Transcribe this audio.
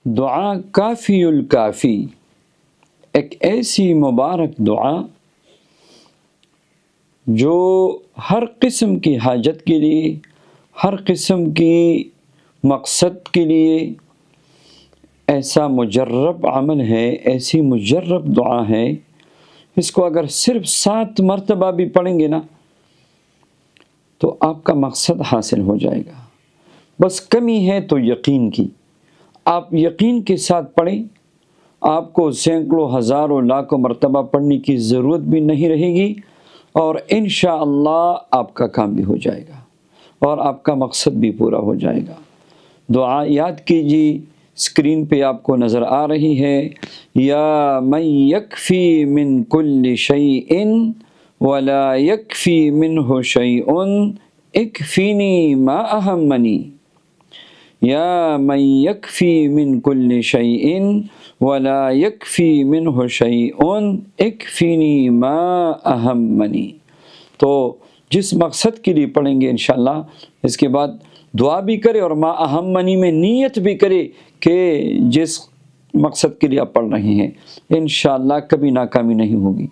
دعا کافی الکافی، ایک ایسی مبارک دعا جو ہر قسم کی حاجت کے لیے، ہر قسم کی مقصد کے لیے ایسا مجرب عمل ہے، ایسی مجرب دعا ہے، اس کو اگر صرف 7 مرتبہ بھی پڑھیں گے نا تو آپ کا مقصد حاصل ہو جائے گا۔ بس کمی ہے تو یقین کی، آپ یقین کے ساتھ پڑھیں، آپ کو سینکڑوں ہزاروں لاکھوں مرتبہ پڑھنے کی ضرورت بھی نہیں رہے گی، اور انشاءاللہ آپ کا کام بھی ہو جائے گا اور آپ کا مقصد بھی پورا ہو جائے گا۔ دعا یاد کیجیے، اسکرین پہ آپ کو نظر آ رہی ہے، یا من یکفی من کل شیء ولا یکفی منہ شیء اکفینی ما اہمنی، یا من یکفی من کل شیء ولا یکفی منہ شیء اکفینی ما اہمنی۔ تو جس مقصد کے لیے پڑھیں گے انشاءاللہ، اس کے بعد دعا بھی کرے اور ما اہمنی میں نیت بھی کرے کہ جس مقصد کے لیے آپ پڑھ رہے ہیں انشاءاللہ کبھی ناکامی نہیں ہوگی۔